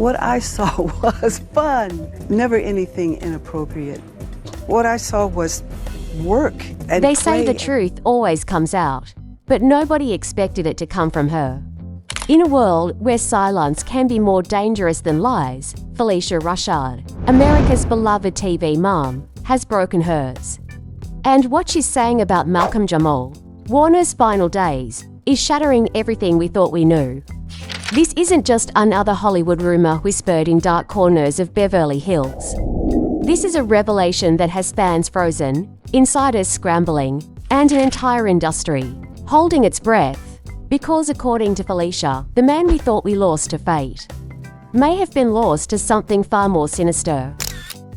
What I saw was fun, never anything inappropriate. What I saw was work and They say play. the truth always comes out, but nobody expected it to come from her. In a world where silence can be more dangerous than lies, Phylicia Rashad, America's beloved TV mom, has broken hers. And what she's saying about Malcolm-Jamal Warner's final days is shattering everything we thought we knew. This isn't just another Hollywood rumor whispered in dark corners of Beverly Hills. This is a revelation that has fans frozen, insiders scrambling, and an entire industry holding its breath. Because according to Phylicia, the man we thought we lost to fate may have been lost to something far more sinister.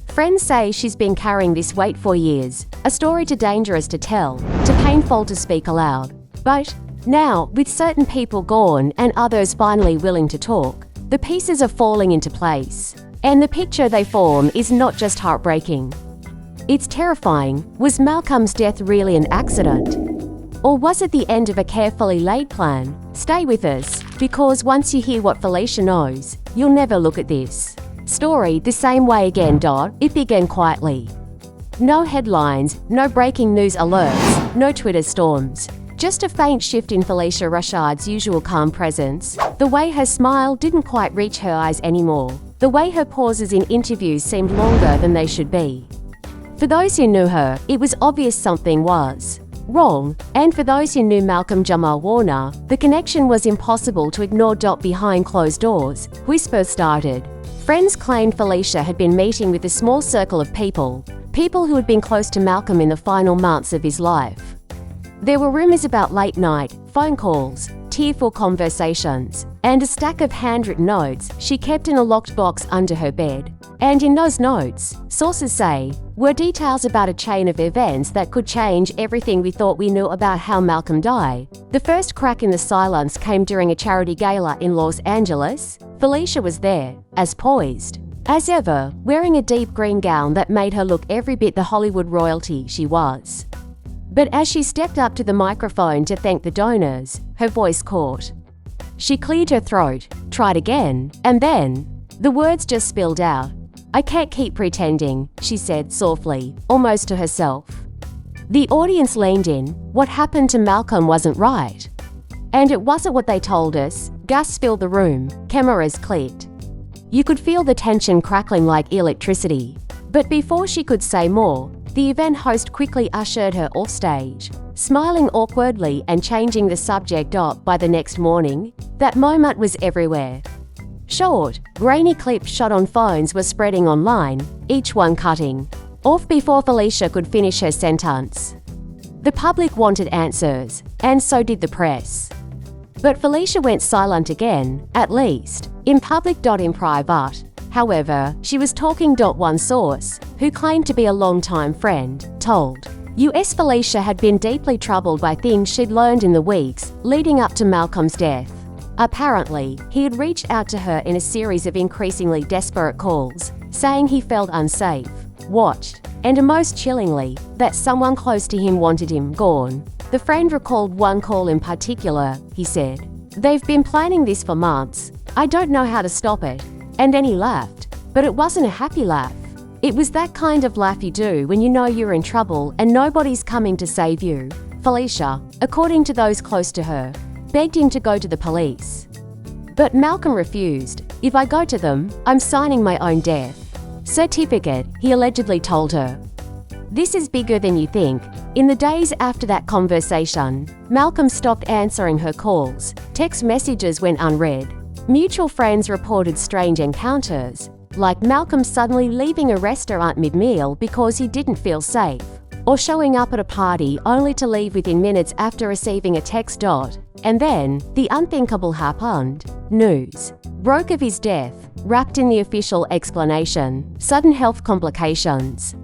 Friends say she's been carrying this weight for years, a story too dangerous to tell, too painful to speak aloud. But now, with certain people gone and others finally willing to talk, the pieces are falling into place. And the picture they form is not just heartbreaking. It's terrifying. Was Malcolm's death really an accident? Or was it the end of a carefully laid plan? Stay with us, because once you hear what Phylicia knows, you'll never look at this story the same way again. It began quietly. No headlines, no breaking news alerts, no Twitter storms. Just a faint shift in Phylicia Rashad's usual calm presence. The way her smile didn't quite reach her eyes anymore. The way her pauses in interviews seemed longer than they should be. For those who knew her, it was obvious something was wrong, and for those who knew Malcolm-Jamal Warner, the connection was impossible to ignore. Behind closed doors, whispers started. Friends claimed Phylicia had been meeting with a small circle of people who had been close to Malcolm in the final months of his life. There were rumors about late-night phone calls, tearful conversations, and a stack of handwritten notes she kept in a locked box under her bed. And in those notes, sources say, were details about a chain of events that could change everything we thought we knew about how Malcolm died. The first crack in the silence came during a charity gala in Los Angeles. Phylicia was there, as poised as ever, wearing a deep green gown that made her look every bit the Hollywood royalty she was. But as she stepped up to the microphone to thank the donors, her voice caught. She cleared her throat, tried again, and then the words just spilled out. "I can't keep pretending," she said softly, almost to herself. The audience leaned in. What happened to Malcolm wasn't right. And it wasn't what they told us. Gasps filled the room, cameras clicked. You could feel the tension crackling like electricity. But before she could say more, the event host quickly ushered her off stage, smiling awkwardly and changing the subject. By the next morning, that moment was everywhere. Short, grainy clips shot on phones were spreading online, each one cutting off before Phylicia could finish her sentence. The public wanted answers, and so did the press. But Phylicia went silent again, at least in public. In private, however, she was talking. One source, who claimed to be a longtime friend, told US Phylicia had been deeply troubled by things she'd learned in the weeks leading up to Malcolm's death. Apparently, he had reached out to her in a series of increasingly desperate calls, saying he felt unsafe, watched, and most chillingly, that someone close to him wanted him gone. The friend recalled one call in particular. He said, "They've been planning this for months. I don't know how to stop it." And then he laughed. But it wasn't a happy laugh. It was that kind of laugh you do when you know you're in trouble and nobody's coming to save you. Phylicia, according to those close to her, begged him to go to the police. But Malcolm refused. "If I go to them, I'm signing my own death certificate," he allegedly told her. This is bigger than you think. In the days after that conversation, Malcolm stopped answering her calls. Text messages went unread. Mutual friends reported strange encounters, like Malcolm suddenly leaving a restaurant mid-meal because he didn't feel safe, or showing up at a party only to leave within minutes after receiving a text. And then, the unthinkable happened. News broke of his death, wrapped in the official explanation: sudden health complications.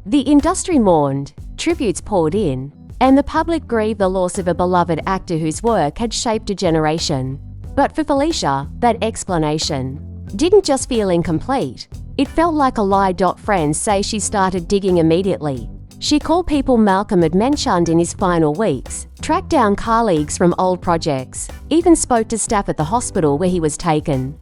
The industry mourned, tributes poured in, and the public grieved the loss of a beloved actor whose work had shaped a generation. But for Phylicia, that explanation didn't just feel incomplete. It felt like a lie. Friends say she started digging immediately. She called people Malcolm had mentioned in his final weeks, tracked down colleagues from old projects, even spoke to staff at the hospital where he was taken.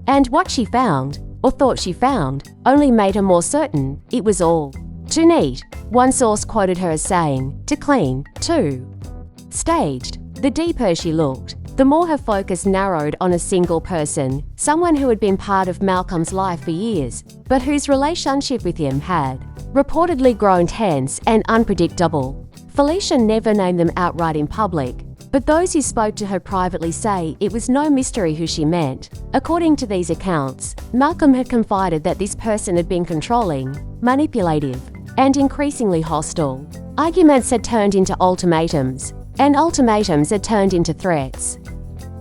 And what she found, or thought she found, only made her more certain it was all too neat. One source quoted her as saying, "Too clean, too staged." The deeper she looked, the more her focus narrowed on a single person, someone who had been part of Malcolm's life for years, but whose relationship with him had reportedly grown tense and unpredictable. Phylicia never named them outright in public, but those who spoke to her privately say it was no mystery who she meant. According to these accounts, Malcolm had confided that this person had been controlling, manipulative, and increasingly hostile. Arguments had turned into ultimatums, and ultimatums had turned into threats.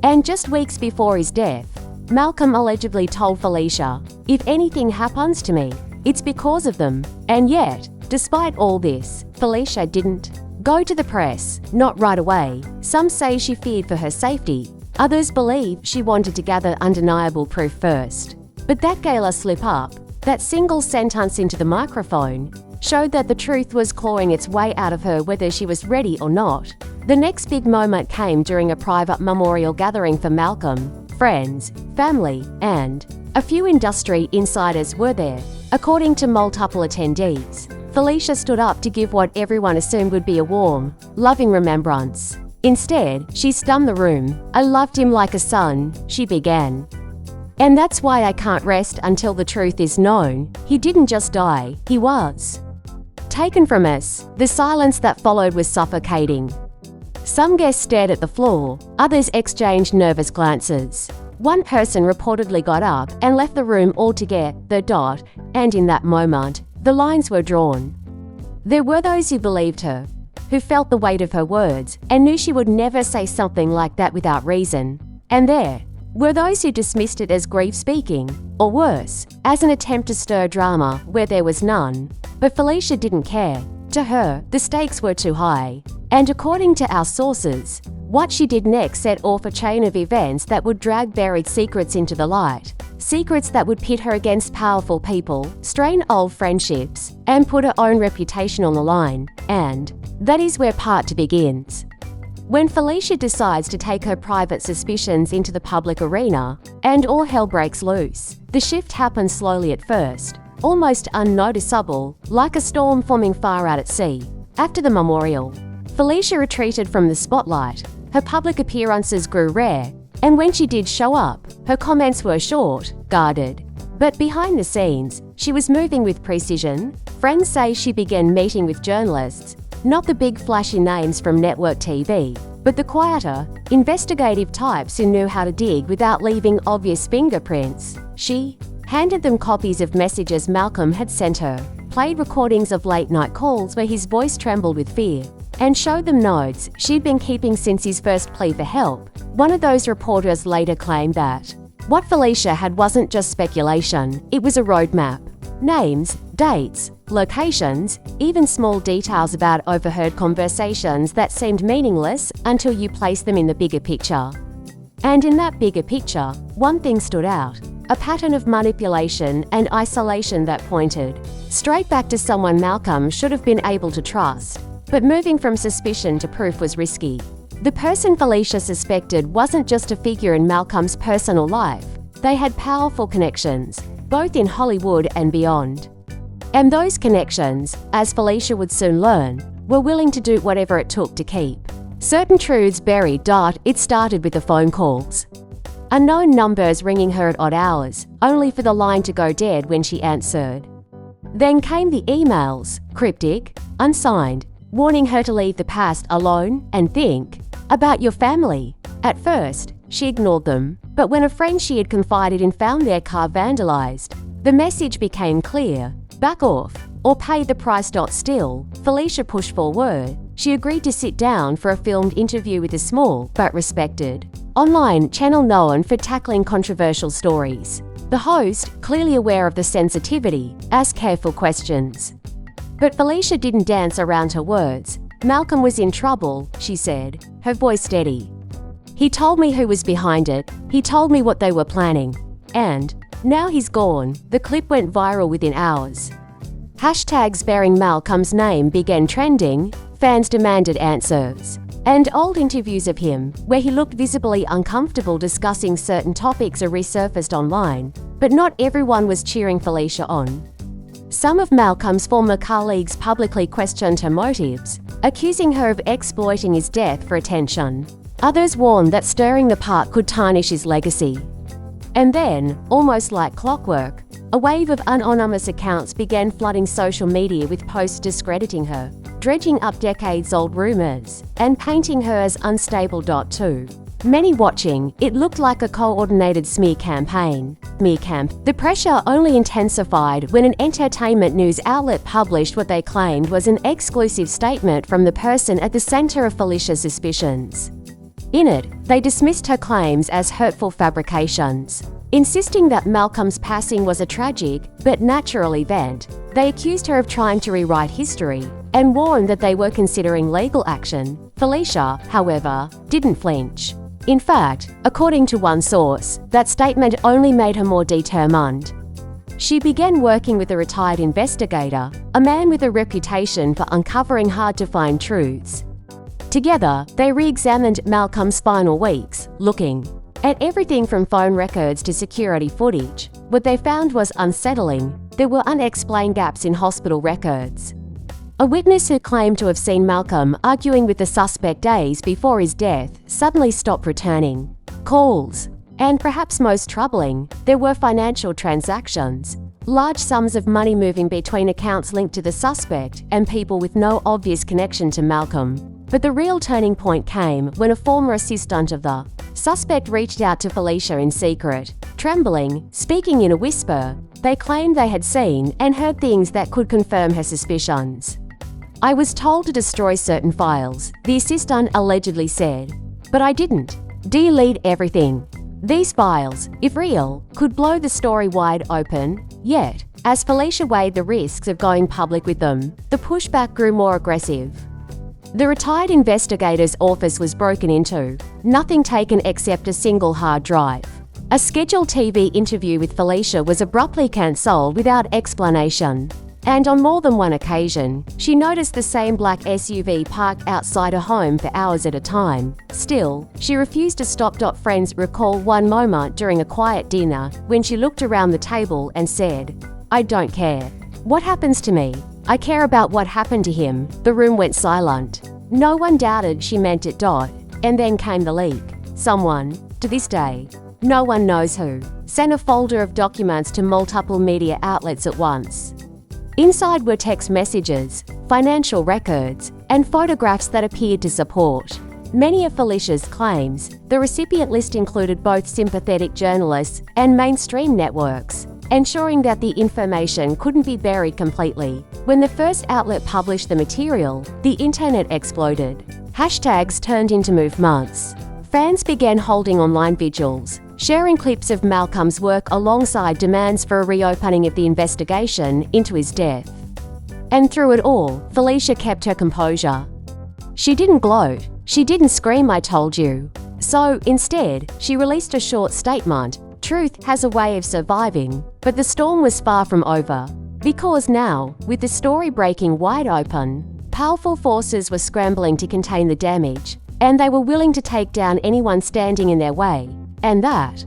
And just weeks before his death, Malcolm allegedly told Phylicia, "If anything happens to me, it's because of them." And yet, despite all this, Phylicia didn't go to the press, not right away. Some say she feared for her safety. Others believe she wanted to gather undeniable proof first. But that gala slip-up, that single sentence into the microphone, showed that the truth was clawing its way out of her whether she was ready or not. The next big moment came during a private memorial gathering for Malcolm. Friends, family, and a few industry insiders were there. According to multiple attendees, Phylicia stood up to give what everyone assumed would be a warm, loving remembrance. Instead, she stunned the room. "I loved him like a son," she began. "And that's why I can't rest until the truth is known. He didn't just die, he was taken from us." The silence that followed was suffocating. Some guests stared at the floor, others exchanged nervous glances. One person reportedly got up and left the room altogether, and in that moment, the lines were drawn. There were those who believed her, who felt the weight of her words and knew she would never say something like that without reason. And there were those who dismissed it as grief speaking, or worse, as an attempt to stir drama where there was none. But Phylicia didn't care. To her, the stakes were too high. And according to our sources, what she did next set off a chain of events that would drag buried secrets into the light. Secrets that would pit her against powerful people, strain old friendships, and put her own reputation on the line. And that is where part 2 begins. When Phylicia decides to take her private suspicions into the public arena, and all hell breaks loose. The shift happens slowly at first, almost unnoticeable, like a storm forming far out at sea. After the memorial, Phylicia retreated from the spotlight. Her public appearances grew rare, and when she did show up, her comments were short, guarded. But behind the scenes, she was moving with precision. Friends say she began meeting with journalists, not the big flashy names from network TV, but the quieter, investigative types who knew how to dig without leaving obvious fingerprints. She handed them copies of messages Malcolm had sent her, played recordings of late-night calls where his voice trembled with fear, and showed them notes she'd been keeping since his first plea for help. One of those reporters later claimed that what Phylicia had wasn't just speculation, it was a roadmap. Names, dates, locations, even small details about overheard conversations that seemed meaningless until you placed them in the bigger picture. And in that bigger picture, one thing stood out. A pattern of manipulation and isolation that pointed straight back to someone Malcolm should have been able to trust. But moving from suspicion to proof was risky. The person Phylicia suspected wasn't just a figure in Malcolm's personal life. They had powerful connections, both in Hollywood and beyond. And those connections, as Phylicia would soon learn, were willing to do whatever it took to keep certain truths buried. It started with the phone calls. Unknown numbers ringing her at odd hours, only for the line to go dead when she answered. Then came the emails, cryptic, unsigned, warning her to leave the past alone and think about your family. At first, she ignored them, but when a friend she had confided in found their car vandalized, the message became clear: back off, or pay the price. Still, Phylicia pushed forward. She agreed to sit down for a filmed interview with a small, but respected, online channel known for tackling controversial stories. The host, clearly aware of the sensitivity, asked careful questions. But Phylicia didn't dance around her words. Malcolm was in trouble, she said, her voice steady. He told me who was behind it. He told me what they were planning. And now he's gone. The clip went viral within hours. Hashtags bearing Malcolm's name began trending. Fans demanded answers. and old interviews of him, where he looked visibly uncomfortable discussing certain topics, are resurfaced online, but not everyone was cheering Phylicia on. Some of Malcolm's former colleagues publicly questioned her motives, accusing her of exploiting his death for attention. Others warned that stirring the pot could tarnish his legacy. And then, almost like clockwork, a wave of anonymous accounts began flooding social media with posts discrediting her, dredging up decades-old rumors, and painting her as unstable. To many watching, it looked like a coordinated smear campaign. The pressure only intensified when an entertainment news outlet published what they claimed was an exclusive statement from the person at the center of Phylicia's suspicions. In it, they dismissed her claims as hurtful fabrications. Insisting that Malcolm's passing was a tragic, but natural event, they accused her of trying to rewrite history and warned that they were considering legal action. Phylicia, however, didn't flinch. In fact, according to one source, that statement only made her more determined. She began working with a retired investigator, a man with a reputation for uncovering hard-to-find truths. Together, they re-examined Malcolm's final weeks, looking at everything from phone records to security footage. What they found was unsettling. There were unexplained gaps in hospital records. A witness who claimed to have seen Malcolm arguing with the suspect days before his death suddenly stopped returning calls. And perhaps most troubling, there were financial transactions. Large sums of money moving between accounts linked to the suspect and people with no obvious connection to Malcolm. But the real turning point came when a former assistant of the suspect reached out to Phylicia in secret. Trembling, speaking in a whisper, they claimed they had seen and heard things that could confirm her suspicions. "I was told to destroy certain files," the assistant allegedly said. "But I didn't. Delete everything. These files, if real, could blow the story wide open." Yet, as Phylicia weighed the risks of going public with them, the pushback grew more aggressive. The retired investigator's office was broken into, nothing taken except a single hard drive. A scheduled TV interview with Phylicia was abruptly cancelled without explanation. And on more than one occasion, she noticed the same black SUV parked outside her home for hours at a time. Still, she refused to stop. Friends recall one moment during a quiet dinner when she looked around the table and said, "I don't care what happens to me. I care about what happened to him." The room went silent. No one doubted she meant it. And then came the leak. Someone, to this day, no one knows who, sent a folder of documents to multiple media outlets at once. Inside were text messages, financial records, and photographs that appeared to support many of Phylicia's claims. The recipient list included both sympathetic journalists and mainstream networks, ensuring that the information couldn't be buried completely. When the first outlet published the material, the internet exploded. Hashtags turned into movements. Fans began holding online vigils, sharing clips of Malcolm's work alongside demands for a reopening of the investigation into his death. And through it all, Phylicia kept her composure. She didn't gloat. She didn't scream, "I told you." So, instead, she released a short statement. Truth has a way of surviving, but the storm was far from over. Because now, with the story breaking wide open, powerful forces were scrambling to contain the damage, and they were willing to take down anyone standing in their way. And that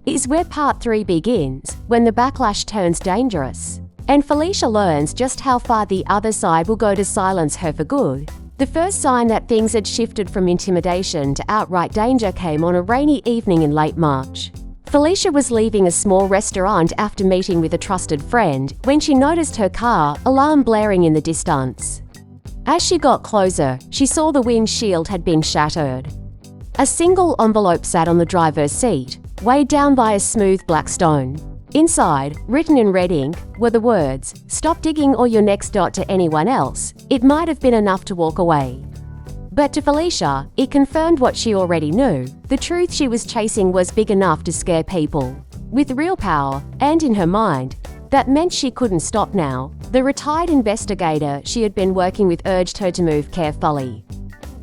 is where part 3 begins, when the backlash turns dangerous. And Phylicia learns just how far the other side will go to silence her for good. The first sign that things had shifted from intimidation to outright danger came on a rainy evening in late March. Phylicia was leaving a small restaurant after meeting with a trusted friend when she noticed her car alarm blaring in the distance. As she got closer, she saw the windshield had been shattered. A single envelope sat on the driver's seat, weighed down by a smooth black stone. Inside, written in red ink, were the words, "Stop digging or you're next." To anyone else, it might have been enough to walk away. But to Phylicia, it confirmed what she already knew. The truth she was chasing was big enough to scare people. With real power, and in her mind, that meant she couldn't stop now. The retired investigator she had been working with urged her to move carefully.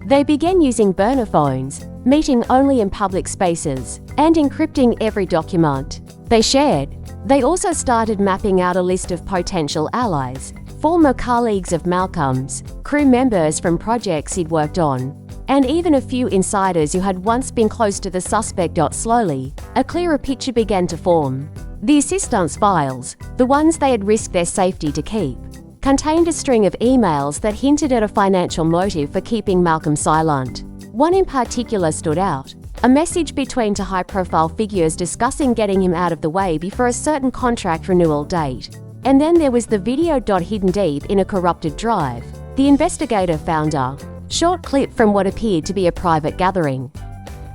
They began using burner phones, meeting only in public spaces, and encrypting every document they shared. They also started mapping out a list of potential allies, former colleagues of Malcolm's, crew members from projects he'd worked on. and even a few insiders who had once been close to the suspect. Slowly, a clearer picture began to form. The assistant's files, the ones they had risked their safety to keep, contained a string of emails that hinted at a financial motive for keeping Malcolm silent. One in particular stood out, a message between two high-profile figures discussing getting him out of the way before a certain contract renewal date. And then there was the video hidden deep in a corrupted drive. The investigator found a short clip from what appeared to be a private gathering.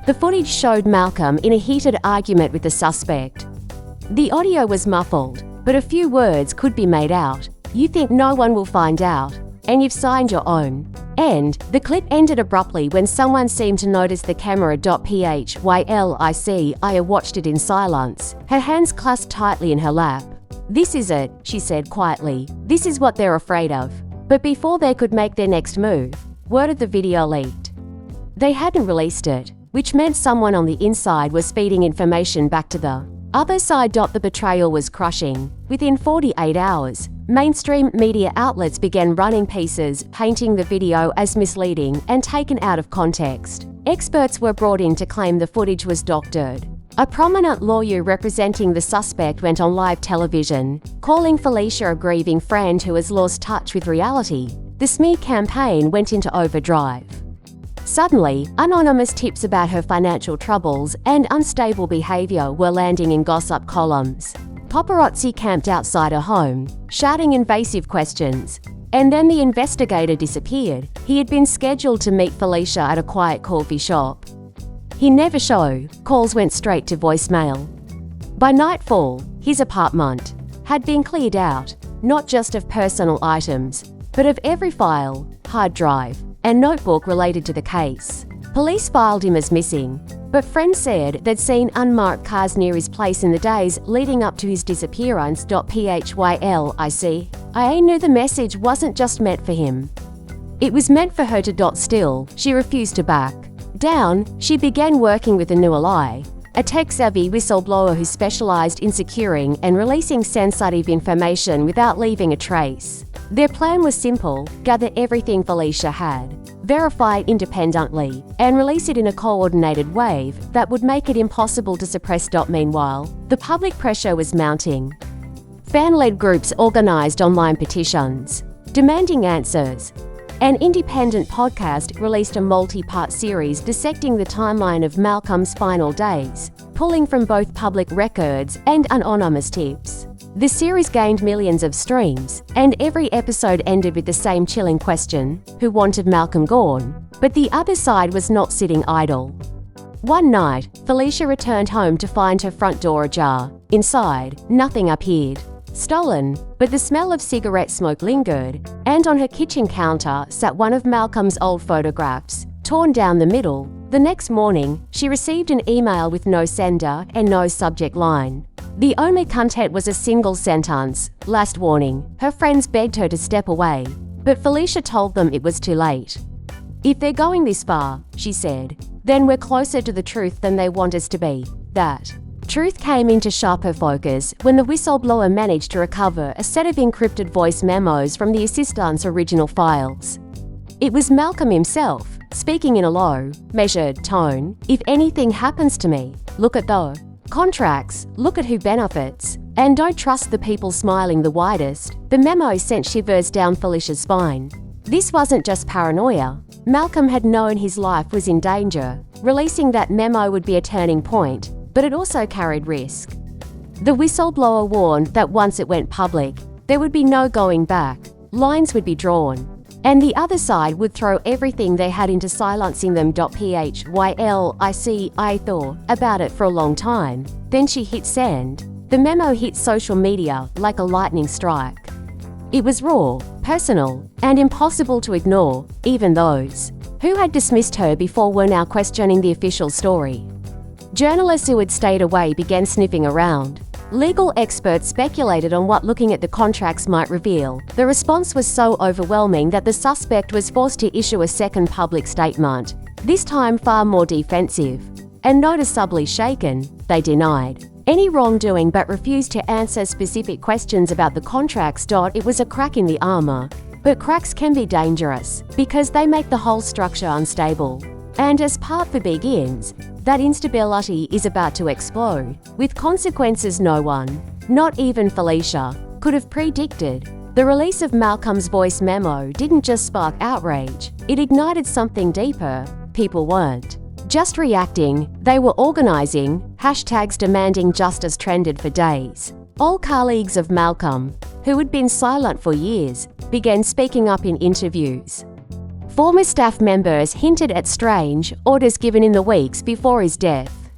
The footage showed Malcolm in a heated argument with the suspect. The audio was muffled, but a few words could be made out. "You think no one will find out, and you've signed your own." And the clip ended abruptly when someone seemed to notice the camera. Phylicia watched it in silence, her hands clasped tightly in her lap. "This is it," she said quietly. "This is what they're afraid of." But before they could make their next move, word of the video leaked. They hadn't released it, which meant someone on the inside was feeding information back to the other side. The betrayal was crushing. Within 48 hours, mainstream media outlets began running pieces, painting the video as misleading and taken out of context. Experts were brought in to claim the footage was doctored. A prominent lawyer representing the suspect went on live television, calling Phylicia a grieving friend who has lost touch with reality. The smear campaign went into overdrive. Suddenly, anonymous tips about her financial troubles and unstable behavior were landing in gossip columns. Paparazzi camped outside her home, shouting invasive questions. And then the investigator disappeared. He had been scheduled to meet Phylicia at a quiet coffee shop. He never showed. Calls went straight to voicemail. By nightfall, his apartment had been cleared out, not just of personal items, but of every file, hard drive, and notebook related to the case. Police filed him as missing, but friends said they'd seen unmarked cars near his place in the days leading up to his disappearance. Phylicia knew the message wasn't just meant for him. It was meant for her to. Still, she refused to back down. She began working with a new ally, a tech-savvy whistleblower who specialized in securing and releasing sensitive information without leaving a trace. Their plan was simple: gather everything Phylicia had, verify it independently, and release it in a coordinated wave that would make it impossible to suppress. Meanwhile, the public pressure was mounting. Fan-led groups organized online petitions, demanding answers. An independent podcast released a multi-part series dissecting the timeline of Malcolm's final days, pulling from both public records and anonymous tips. The series gained millions of streams, and every episode ended with the same chilling question: who wanted Malcolm gone? But the other side was not sitting idle. One night, Phylicia returned home to find her front door ajar. Inside, nothing appeared. Stolen, but the smell of cigarette smoke lingered, and on her kitchen counter sat one of Malcolm's old photographs, torn down the middle. The next morning, she received an email with no sender and no subject line. The only content was a single sentence: last warning. Her friends begged her to step away, but Phylicia told them it was too late. "If they're going this far," she said, "then we're closer to the truth than they want us to be." That truth came into sharper focus when the whistleblower managed to recover a set of encrypted voice memos from the assistant's original files. It was Malcolm himself, speaking in a low, measured tone. "If anything happens to me, look at the contracts, look at who benefits, and don't trust the people smiling the widest." The memo sent shivers down Phylicia's spine. This wasn't just paranoia. Malcolm had known his life was in danger. Releasing that memo would be a turning point, but it also carried risk. The whistleblower warned that once it went public, there would be no going back. Lines would be drawn, and the other side would throw everything they had into silencing them. Phylicia thought about it for a long time. Then she hit send. The memo hit social media like a lightning strike. It was raw, personal, and impossible to ignore. Even those who had dismissed her before were now questioning the official story. Journalists who had stayed away began sniffing around. Legal experts speculated on what looking at the contracts might reveal. The response was so overwhelming that the suspect was forced to issue a second public statement, this time far more defensive. And noticeably shaken, they denied any wrongdoing but refused to answer specific questions about the contracts. It was a crack in the armor. But cracks can be dangerous because they make the whole structure unstable. And as part begins, that instability is about to explode, with consequences no one, not even Phylicia, could have predicted. The release of Malcolm's voice memo didn't just spark outrage, it ignited something deeper. People weren't just reacting, they were organizing. Hashtags demanding justice trended for days. All colleagues of Malcolm, who had been silent for years, began speaking up in interviews. Former staff members hinted at strange orders given in the weeks before his death.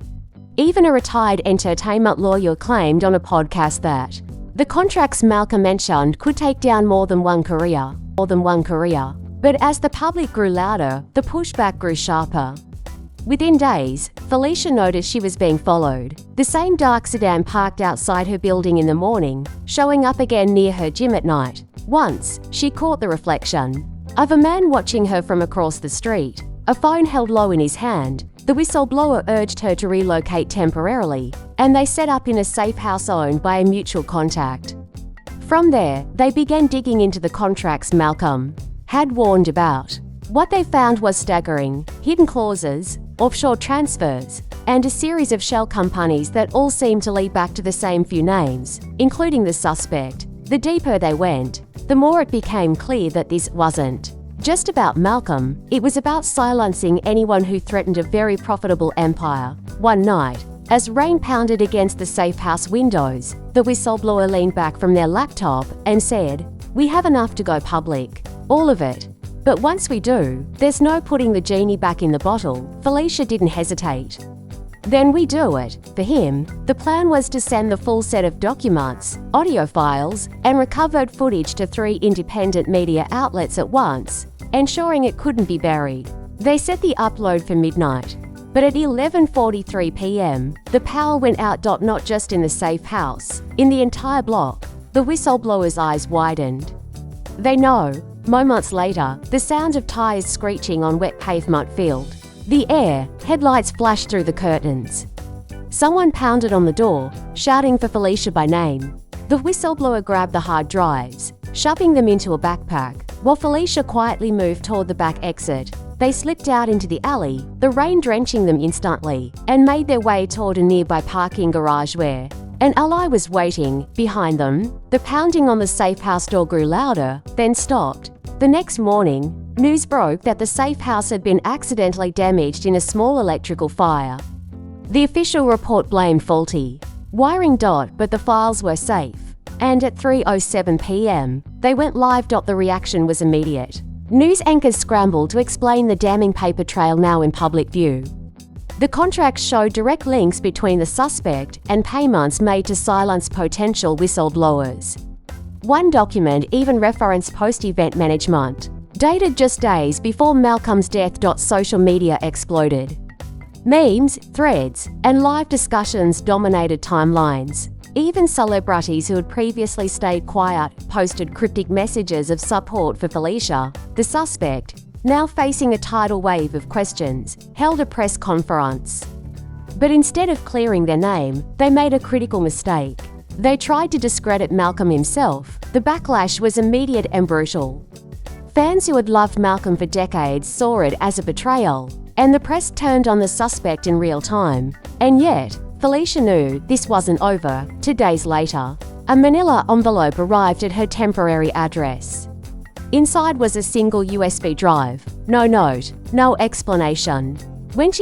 Even a retired entertainment lawyer claimed on a podcast that the contracts Malcolm mentioned could take down more than one career. But as the public grew louder, the pushback grew sharper. Within days, Phylicia noticed she was being followed. The same dark sedan parked outside her building in the morning, showing up again near her gym at night. Once, she caught the reflection of a man watching her from across the street, a phone held low in his hand. The whistleblower urged her to relocate temporarily, and they set up in a safe house owned by a mutual contact. From there, they began digging into the contracts Malcolm had warned about. What they found was staggering: hidden clauses, offshore transfers, and a series of shell companies that all seemed to lead back to the same few names, including the suspect. The deeper they went, the more it became clear that this wasn't just about Malcolm, it was about silencing anyone who threatened a very profitable empire. One night, as rain pounded against the safe house windows, the whistleblower leaned back from their laptop and said, "We have enough to go public. All of it. But once we do, there's no putting the genie back in the bottle." Phylicia didn't hesitate. "Then we do it." For him, the plan was to send the full set of documents, audio files, and recovered footage to 3 independent media outlets at once, ensuring it couldn't be buried. They set the upload for midnight. But at 11:43 p.m., the power went out. Not just in the safe house, in the entire block. The whistleblower's eyes widened. They know. Moments later, the sound of tires screeching on wet pavement filled the air. Headlights flashed through the curtains. Someone pounded on the door, shouting for Phylicia by name. The whistleblower grabbed the hard drives, shoving them into a backpack, while Phylicia quietly moved toward the back exit. They slipped out into the alley, the rain drenching them instantly, and made their way toward a nearby parking garage where an ally was waiting. Behind them, the pounding on the safe house door grew louder, then stopped. The next morning, news broke that the safe house had been accidentally damaged in a small electrical fire. The official report blamed faulty wiring. But the files were safe. And at 3:07 p.m., they went live. The reaction was immediate. News anchors scrambled to explain the damning paper trail now in public view. The contracts showed direct links between the suspect and payments made to silence potential whistleblowers. One document even referenced post-event management, dated just days before Malcolm's death. Social media exploded. Memes, threads, and live discussions dominated timelines. Even celebrities who had previously stayed quiet posted cryptic messages of support for Phylicia. The suspect, now facing a tidal wave of questions, held a press conference. But instead of clearing their name, they made a critical mistake. They tried to discredit Malcolm himself. The backlash was immediate and brutal. Fans who had loved Malcolm for decades saw it as a betrayal, and the press turned on the suspect in real time. And yet, Phylicia knew this wasn't over. 2 days later, a manila envelope arrived at her temporary address. Inside was a single USB drive. No note, no explanation. When she